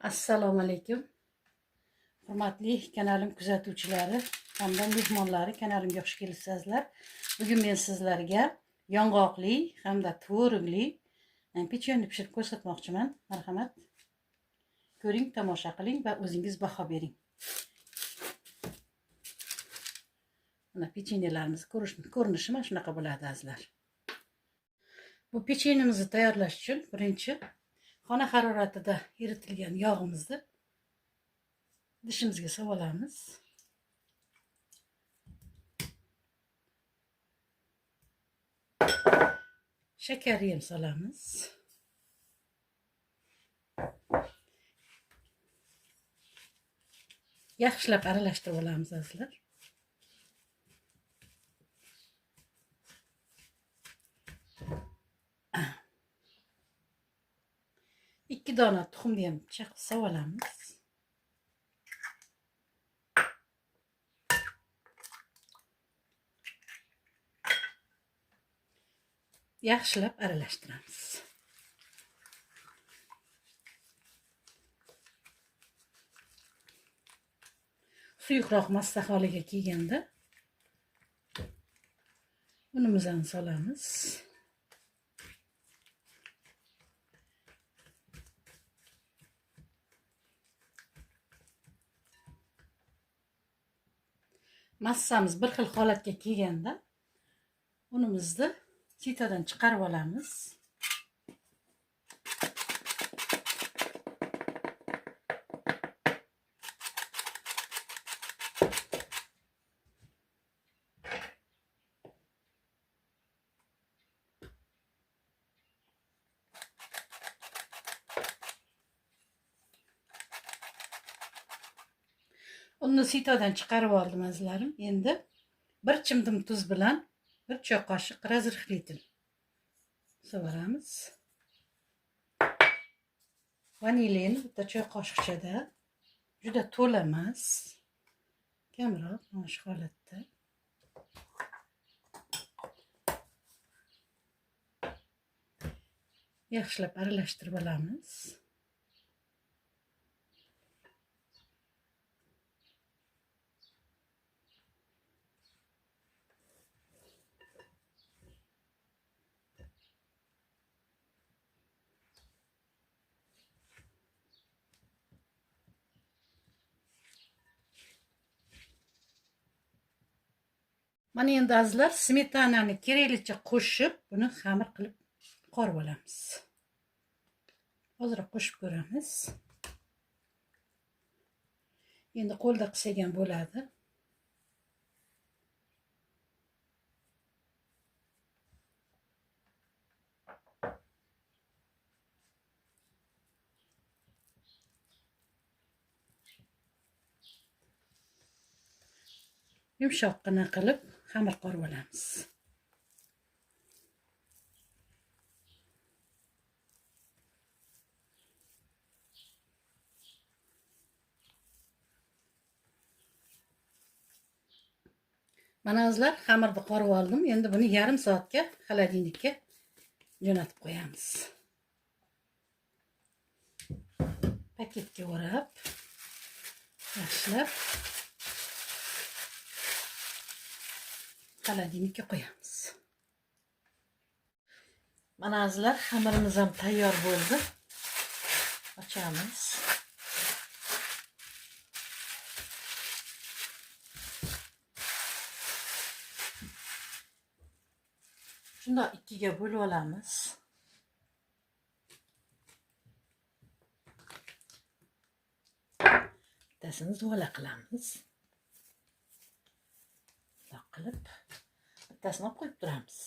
Assalomu alaykum. Hurmatli kanalim kuzatuvchilari hamda mehmonlari, kanalimga xush kelibsizlar. Bugun men sizlarga yong'oqli hamda tvorogli pechenye pishirib ko'rsatmoqchiman. Marhamat. Ko'ring, tomosha qiling va o'zingiz baho bering. Mana pechenyelarimiz ko'rinishi mana shunaqa bo'ladi azizlar. Bu pechenyemizni tayyorlash uchun birinchi xona haroratida eritilgan yog'imizni idishimizga solib olamiz. Shakarni ham solamiz. Yaxshilab aralashtirib olamiz azizlar. Ikki dona tuxumni ham chaqib solib olamiz. Yaxshilab aralashtiramiz. Suyuqroq massa holiga kelganda unimizni solamiz. Massamiz bir xil holatga kelganda unimizni sitodan chiqarib olamiz. Uni sitodan chiqarib oldim azizlarim. Endi bir chimdim tuz bilan bir choy qoshiq razrixlitin so'ramiz. Vanilin bitta choy qoshiqchada, juda to'la emas, kamroq mana shu holatda. Yaxshilab aralashtirib olamiz. Mana endi azizlar smetanani keraklicha qo'shib, buni xamir qilib qorib olamiz. Ozroq qo'shib ko'ramiz. Endi qo'lda qilsak ham bo'ladi. Yumshoqqina qilib xamir qorib olamiz. Mana azizlar, xamirni qorib oldim. Endi buni yarim soatga xolodilnikka jo'natib qo'yamiz. Paketga o'rab, yaxshilab xolodilnikka qo'yamiz. Mana azizlar, xamirimiz ham tayyor bo'ldi. Ochamiz. Shundoq ikkiga bo'lib olamiz. Bittasini zo'la qilamiz. Bundoq qilib, bittasini qo'yib turamiz.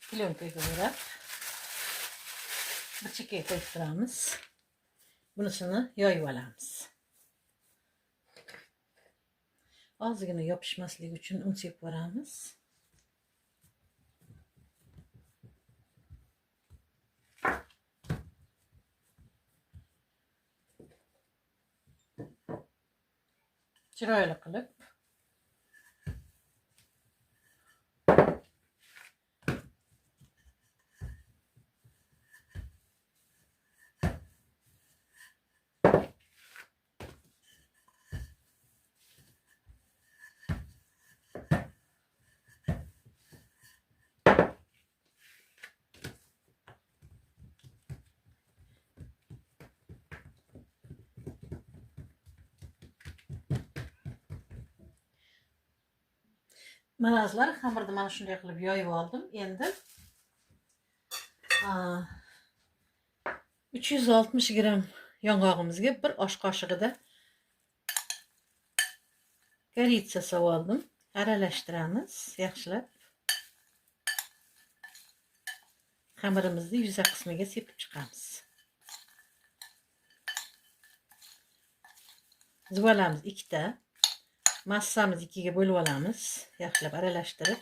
Plyonkaga o'rab, bir chekkaga qo'yib turamiz. Bunisini yoyib olamiz. Ozgina yopishmasligi uchun un sepib yuboramiz. chiroyli qilib mana azlar xamirni mana shunday qilib yoyib oldim. Endi 360 gram yong'og'imizga bir osh qoshig'ida koritsa soldim. Aralashtiramiz yaxshilab. Xamirimizni yuza qismiga sepib chiqamiz. Zuvalamiz 2 ta. Massamizni 2 ga bo'lib olamiz. Yaxshilab aralashtirib.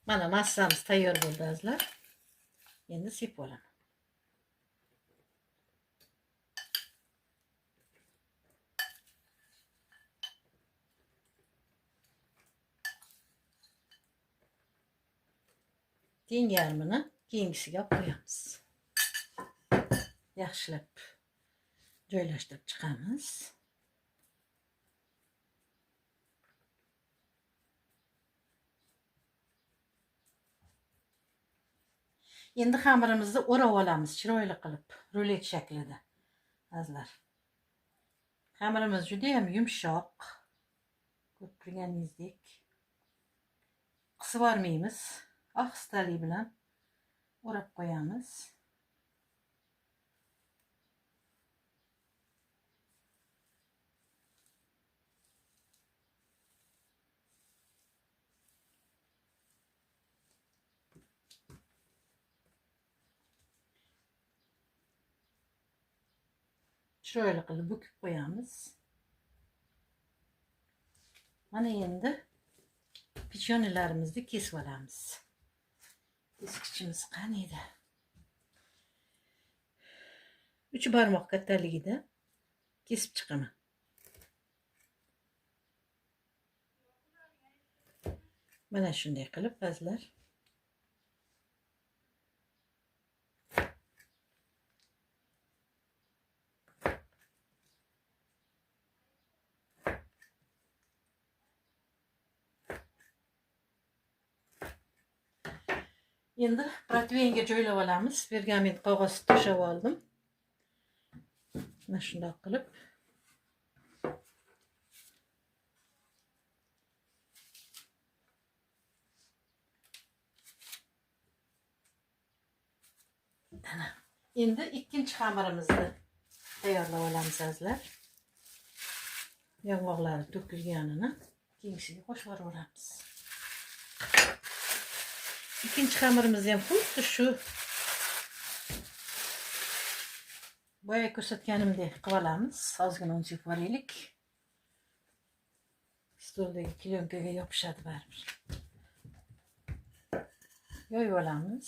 Mana massamiz tayyor bo'ldi azlar. Endi sepib olaman. Teng yarmini keyingisiga qo'yamiz. Yaxshilab joylashtirib chiqamiz. Endi xamirimizni o'rab olamiz chiroyli qilib, rulet shaklida. Azlar. Xamirimiz juda ham yumshoq. Ko'rib turganingizdek. Qisib olmaymiz. Ohistalik bilan o'rab qo'yamiz. Chiroyli qilib bukib qo'yamiz. Mana endi pechonlarimizni kesib olamiz. Kesgichimiz qani edi? 3 barmoq kattaligida kesib chiqaman. Mana shunday qilib azlar. Endi proteinga joylab olamiz. Pergament qog'oz to'shab oldim. Mana shunday qilib. Ana. Endi ikkinchi xamirimizni tayyorlab olamiz azlar. Yong'oqlari to'kilganini keyingisiga qo'shib yuboramiz. İkinci xamirimizni ham xuddi shu boya ko'rsatganimdek qilib olamiz. Ozgina un sepib olaylik. Stoldagi klyonkaga yopishadi baribir. Yoyib olamiz.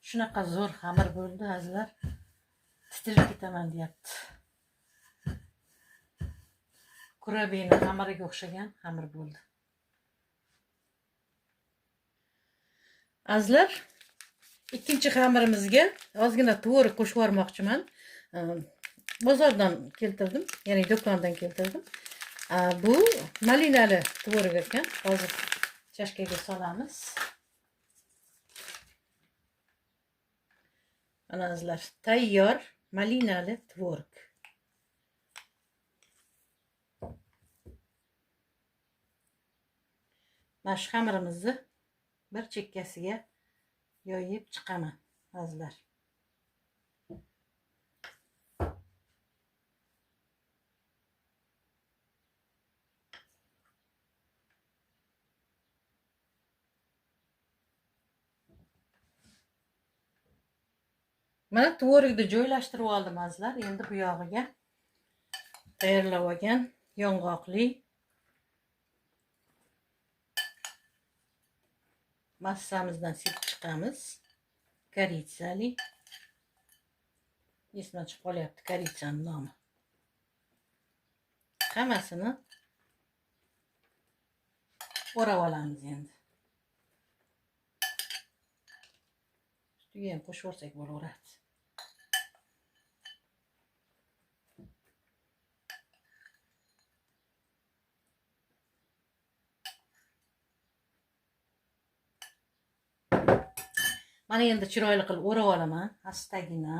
Shunaqa zo'r xamir bo'ldi azlar. Titilib ketaman deyapti. Kurabeyni xamiriga o'xshagan xamir bo'ldi. Azlar, ikkinchi xamirimizga ozgina tvorog qo'shib yubormoqchiman. Bozordan keltirdim, ya'ni do'kondan keltirdim. Bu malinali tvorog ekan. Hozir chashkaga solamiz. Ana azlar, tayyor malinali tvorog. Mana shu xamirimizni bir chekkasiga yoyib chiqaman azizlar. Mana tvorogni joylashtirib oldim azizlar. Endi bu yog'iga tayyorlab olgan yong'oqli massamizdan sepib chiqamiz. Koritsali. Esimdan chiqib qolyapti koritsaning nomi. Hammasini o'rab olamiz endi. Ustiga ham qo'shib olsak bo'laveradi. Mana endi chiroyli qilib o'rab olaman, astagina.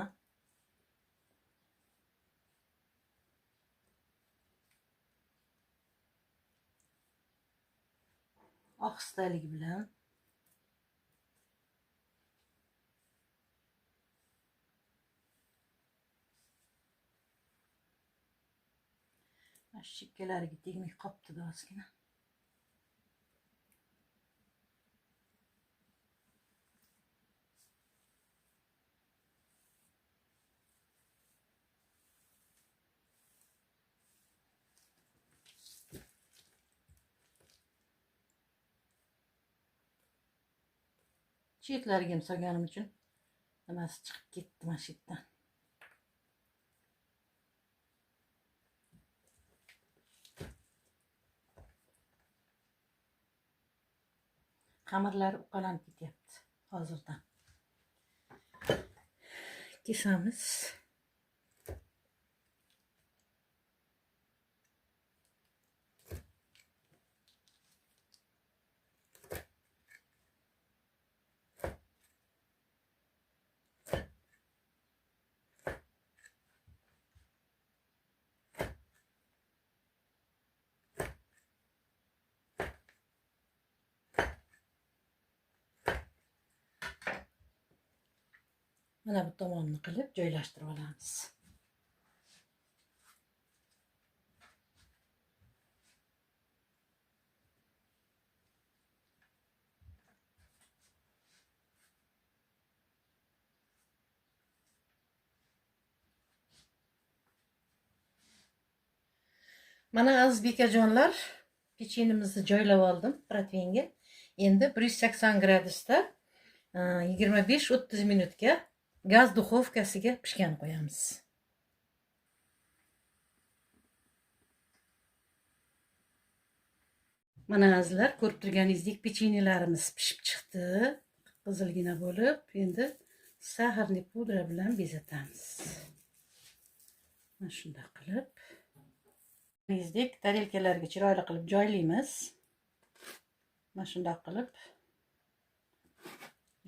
Ohistalik bilan. Mana chekkalariga tegmay qopti ozgina. Chetlariga ham solganim uchun nimasi chiqib ketdi mana shu yerdan. Xamirlar uqalanib ketyapti hozirdan. Kesamiz. Mana bu tomonini qilib joylashtirib olamiz. Mana aziz bekajonlar, pechenimizni joylab oldim proteinga. Endi 180 gradusda 25-30 minutga gaz duxovkasiga pishgan qo'yamiz. Mana azizlar, ko'rib turganingizdek pechenyelarimiz pishib chiqdi. Qizilgina bo'lib, endi saharli pudra bilan bezatamiz. Mana shunday qilib bizdek tarelkalarga chiroyli qilib joylaymiz. Mana shunday qilib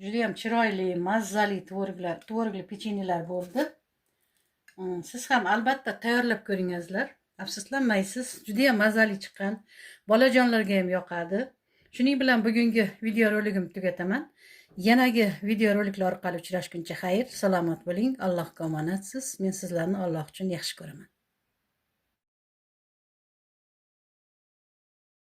juda ham chiroyli, mazzali tvorogli pechenyelar bo'ldi. Siz ham albatta tayyorlab ko'ringizlar. Afsuslanmaysiz, juda ham mazali chiqqan. Bolajonlarga ham yoqadi. Shuning bilan bugungi video roligimni tugataman. Yanagi video roliklar orqali uchrashguncha xayr, salomat bo'ling. Allohga omonatsiz. Men sizlarni Alloh uchun yaxshi ko'raman.